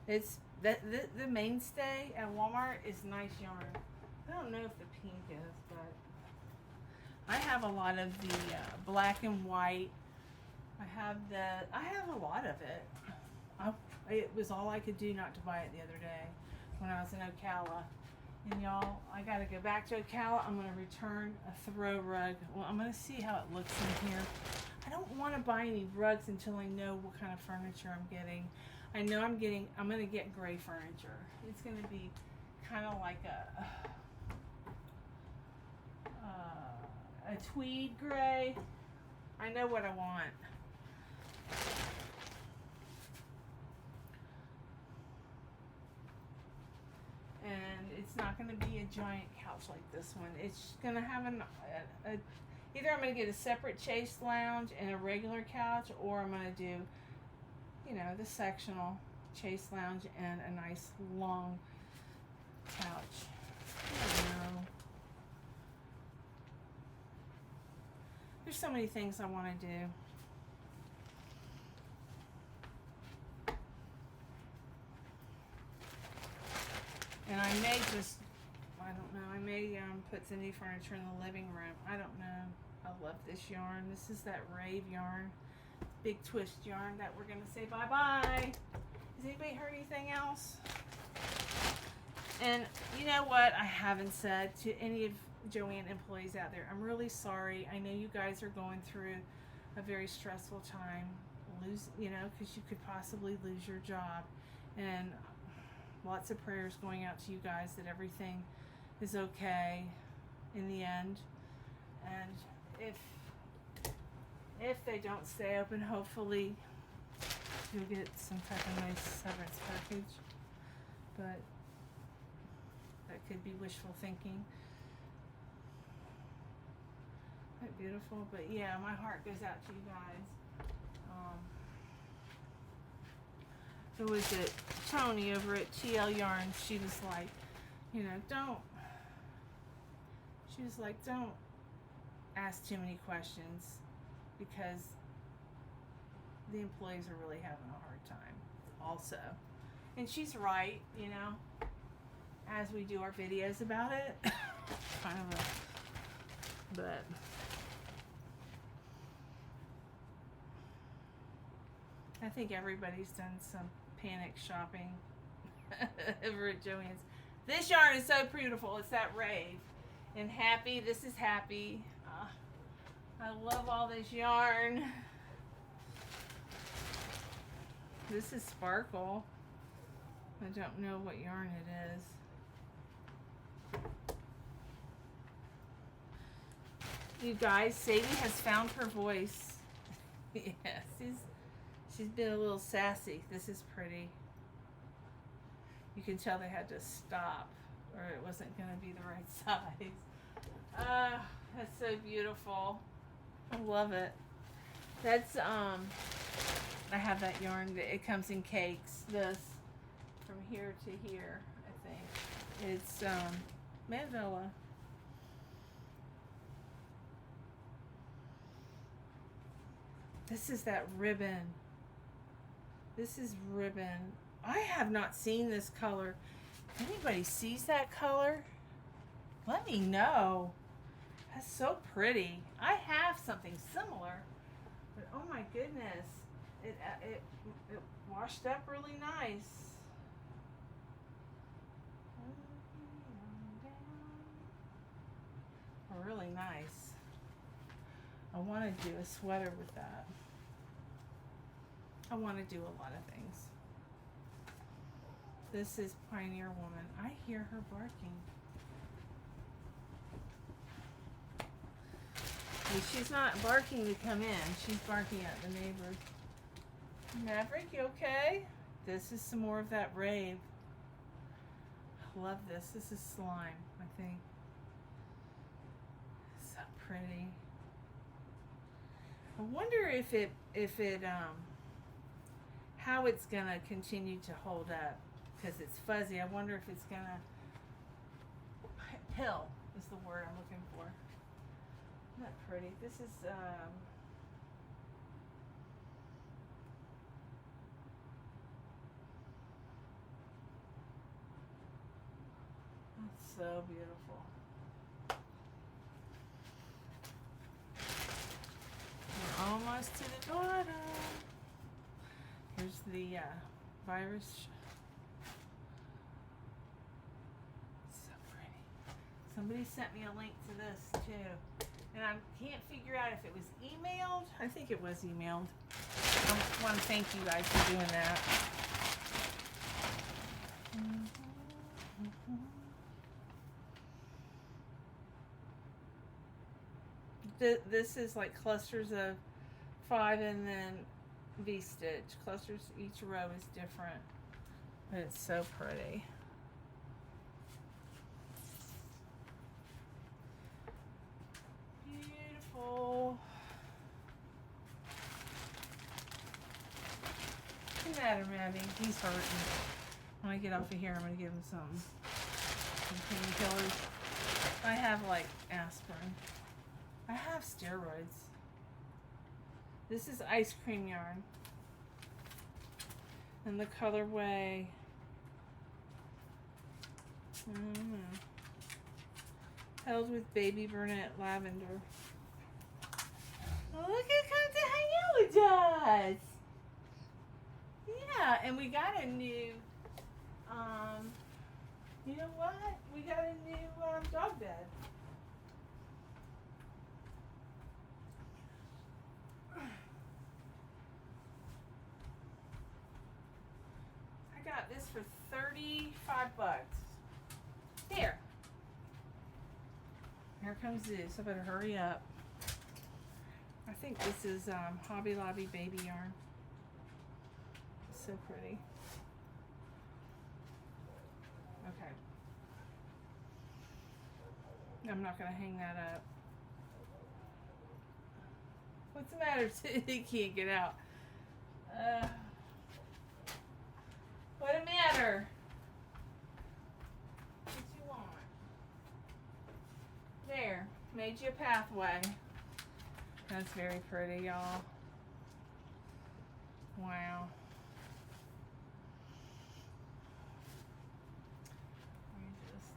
It's the Mainstay at Walmart is nice yarn. I don't know if the pink is, but I have a lot of the black and white. I have a lot of it. It was all I could do not to buy it the other day when I was in Ocala. And y'all, I gotta go back to Ocala. I'm gonna return a throw rug. Well, I'm gonna see how it looks in here. I don't want to buy any rugs until I know what kind of furniture I'm getting. I know I'm gonna get gray furniture. It's gonna be kind of like a tweed gray. I know what I want. And it's not going to be a giant couch like this one. It's going to have either I'm going to get a separate chase lounge and a regular couch, or I'm going to do, you know, the sectional chase lounge and a nice long couch. I don't know. There's so many things I want to do. And I may just, I don't know, I may put some new furniture in the living room. I don't know. I love this yarn. This is that rave yarn. big twist yarn that we're going to say bye-bye. Has anybody heard anything else? And you know what I haven't said to any of Joann employees out there? I'm really sorry. I know you guys are going through a very stressful time, because you could possibly lose your job. And lots of prayers going out to you guys that everything is okay in the end. And if they don't stay open, hopefully you'll get some type of nice severance package. But that could be wishful thinking. Quite beautiful, but yeah, my heart goes out to you guys. Who was it? Tony over at TL Yarn. She was like, don't ask too many questions, because the employees are really having a hard time also. And she's right, as we do our videos about it. But I think everybody's done some panic shopping over at Joann's. This yarn is so beautiful. It's that rave. And Happy, this is Happy. I love all this yarn. This is Sparkle. I don't know what yarn it is. You guys, Sadie has found her voice. Yes, she's been a little sassy. This is pretty. You can tell they had to stop, or it wasn't going to be the right size. That's so beautiful. I love it. That's I have that yarn. It comes in cakes. This from here to here, I think. It's Manvilla. This is that ribbon. This is ribbon. I have not seen this color. If anybody sees that color, let me know. That's so pretty. I have something similar, but oh my goodness, it washed up really nice. Really nice. I want to do a sweater with that. I want to do a lot of things. This is Pioneer Woman. I hear her barking. Hey, she's not barking to come in. She's barking at the neighbors. Maverick, you okay? This is some more of that rave. I love this. This is slime, I think. So pretty. I wonder if it how it's gonna continue to hold up, because it's fuzzy. I wonder if it's gonna pill is the word I'm looking for. Isn't that pretty? This is that's so beautiful. We're almost to the bottom. Here's the virus. So pretty. Somebody sent me a link to this too. And I can't figure out if it was emailed. I think it was emailed. I want to thank you guys for doing that. This is like clusters of 5 and then V-stitch. Clusters, each row is different. But it's so pretty. Beautiful. What's the matter, Maddie? He's hurting. When I get off of here, I'm going to give him some painkillers. I have like aspirin. I have steroids. This is ice cream yarn. And the colorway. Held with baby brunette lavender. Look who comes to hang out with us. Yeah, and we got a new, you know what? We got a new dog bed. I got this for $35. Here. Here comes this. I better hurry up. I think this is Hobby Lobby baby yarn. It's so pretty. Okay. I'm not going to hang that up. What's the matter? He can't get out. What's the matter? What you want? There. Made you a pathway. That's very pretty, y'all. Wow. Let me just...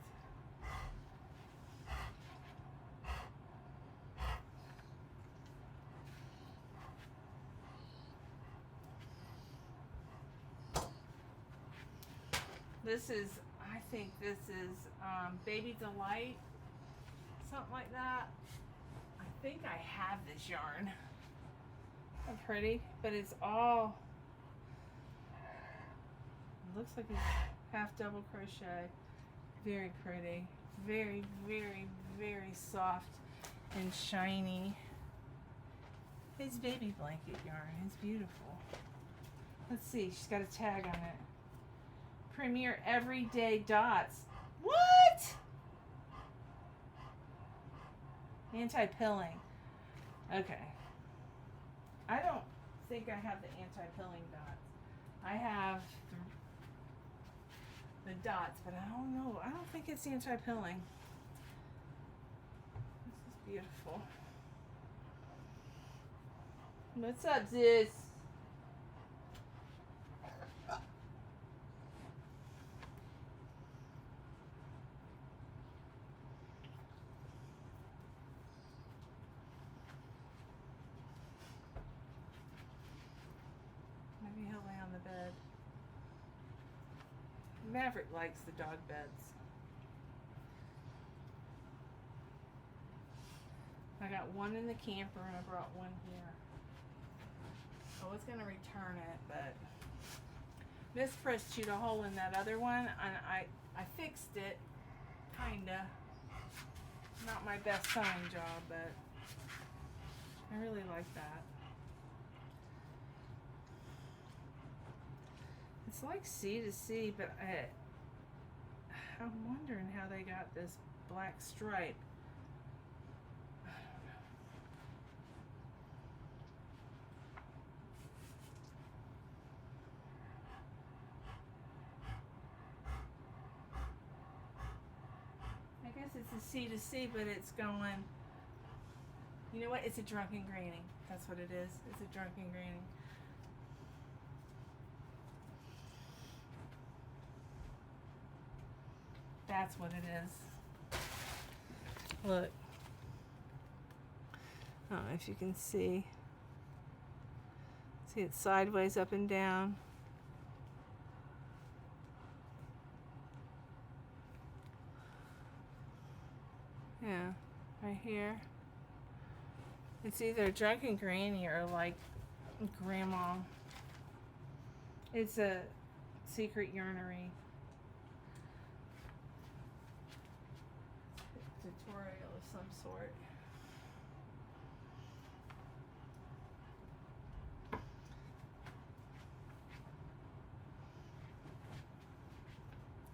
This is, I think this is Baby Delight. Something like that. I think I have this yarn. How pretty, but it's all, it looks like it's half double crochet. Very pretty. Very, very, very soft and shiny. It's baby blanket yarn. It's beautiful. Let's see, she's got a tag on it. Premier Everyday Dots. What? Anti-pilling. Okay. I don't think I have the anti-pilling dots. I have the dots, but I don't know. I don't think it's anti-pilling. This is beautiful. What's up, sis? Maybe he'll lay on the bed. Maverick likes the dog beds. I got one in the camper and I brought one here. I was going to return it, but Miss Press chewed a hole in that other one and I fixed it, kinda. Not my best sewing job, but I really like that. It's like C to C, but I'm wondering how they got this black stripe. I don't know. I guess it's a C to C, but it's going, you know what? It's a drunken graining. That's what it is. It's a drunken graining. That's what it is. Look. I don't know if you can see. See, it's sideways up and down. Yeah, right here. It's either drunken granny or like grandma. It's a secret yarnery tutorial of some sort.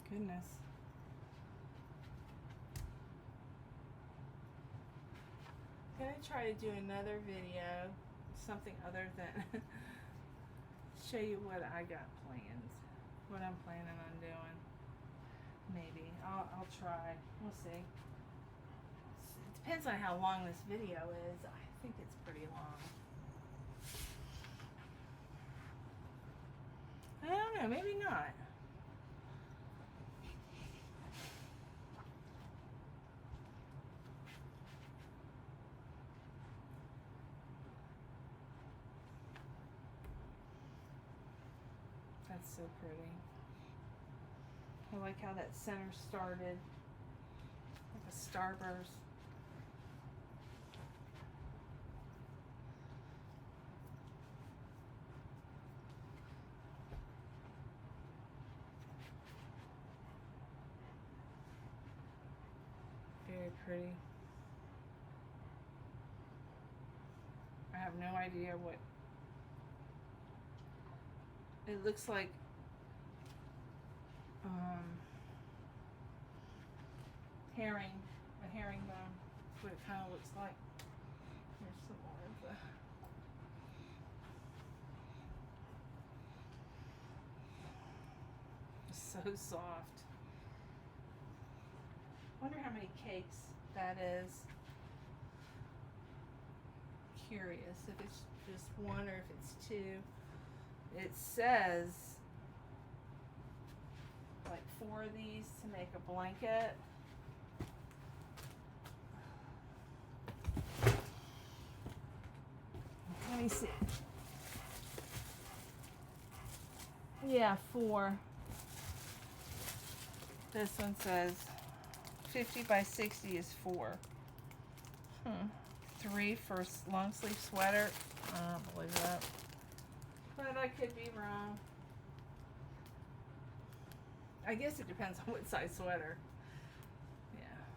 Goodness. I'm gonna try to do another video, something other than show you what I got planned, what I'm planning on doing. Maybe I'll try. We'll see. It depends on how long this video is. I think it's pretty long. I don't know. Maybe not. That's so pretty. I like how that center started like a starburst. Very pretty. I have no idea what it looks like. Herring, a herringbone. That's what it kind of looks like. Here's some more of the. So soft. Wonder how many cakes that is. Curious if it's just one or if it's two. It says like 4 of these to make a blanket. Let me see. Yeah, 4. This one says 50 by 60 is 4. 3 for long sleeve sweater. I don't believe that. But I could be wrong. I guess it depends on what size sweater. Yeah.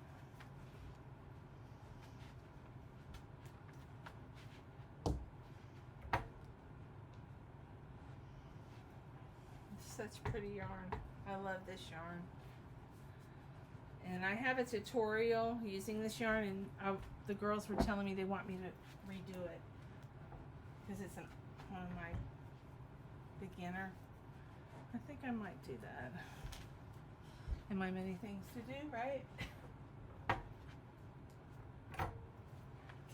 It's such pretty yarn. I love this yarn. And I have a tutorial using this yarn, and the girls were telling me they want me to redo it because it's one of my beginner. I think I might do that. In my many things to do, right?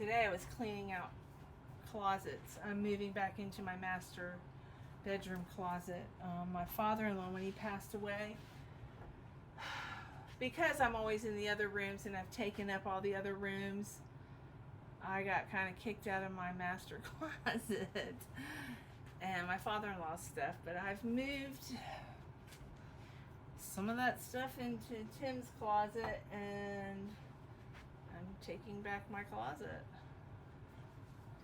Today I was cleaning out closets. I'm moving back into my master bedroom closet. My father-in-law, when he passed away, because I'm always in the other rooms and I've taken up all the other rooms, I got kind of kicked out of my master closet and my father-in-law's stuff, but I've moved some of that stuff into Tim's closet and I'm taking back my closet.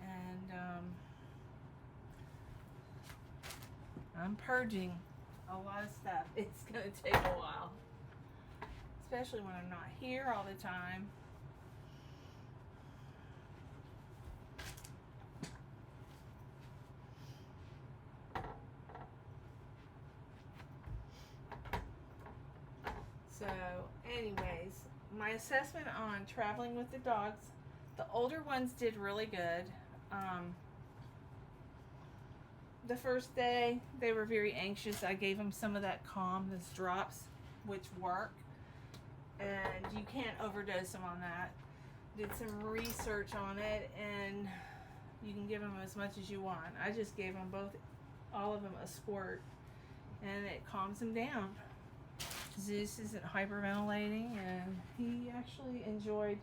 And I'm purging a lot of stuff. It's gonna take a while, especially when I'm not here all the time. So anyways, my assessment on traveling with the dogs, the older ones did really good. The first day they were very anxious. I gave them some of that Calm, those drops, which work, and you can't overdose them on that. Did some research on it, and you can give them as much as you want. I just gave them all of them a squirt, and it calms them down. Zeus isn't hyperventilating, and he actually enjoyed,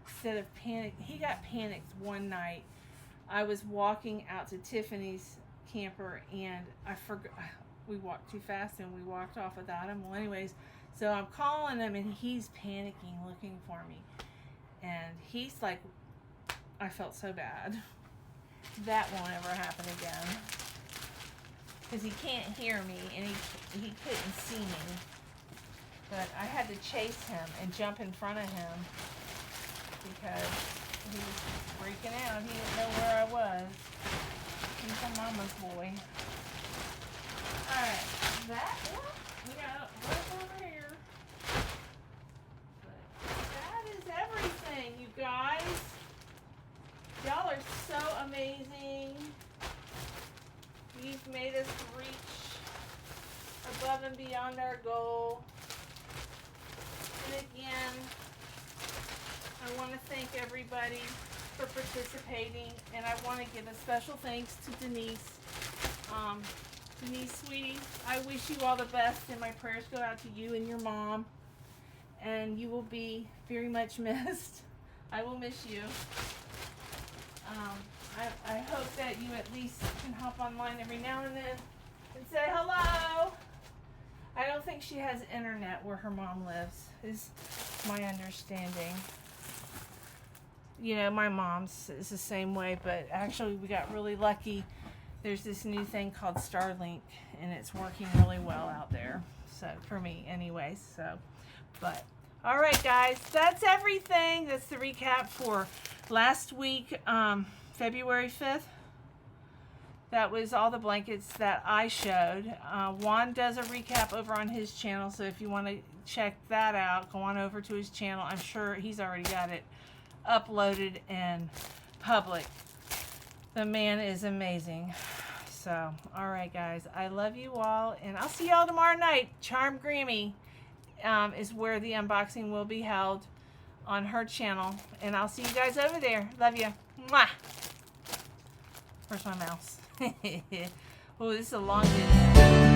instead of panic, he got panicked one night. I was walking out to Tiffany's camper, and I forgot, we walked too fast, and we walked off without him. Well, anyways, so I'm calling him, and he's panicking, looking for me. And he's like, I felt so bad. That won't ever happen again. Because he can't hear me, and he couldn't see me. But I had to chase him and jump in front of him because he was freaking out. He didn't know where I was. He's a mama's boy. Alright, we got one over here. But that is everything, you guys. Y'all are so amazing. You've made us reach above and beyond our goal. And again, I want to thank everybody for participating, and I want to give a special thanks to Denise. Denise, sweetie, I wish you all the best, and my prayers go out to you and your mom, and you will be very much missed. I will miss you. I hope that you at least can hop online every now and then and say hello. I don't think she has internet where her mom lives, is my understanding. You know, my mom's is the same way, but actually we got really lucky. There's this new thing called Starlink, and it's working really well out there. So, for me anyway, so, but, all right, guys, that's everything. That's the recap for last week, February 5th. That was all the blankets that I showed. Juan does a recap over on his channel, so if you want to check that out, go on over to his channel. I'm sure he's already got it uploaded and public. The man is amazing. So, all right, guys, I love you all, and I'll see y'all tomorrow night. Charm Grammy is where the unboxing will be held on her channel, and I'll see you guys over there. Love you. Mwah. Where's my mouse? Oh, this is a long video.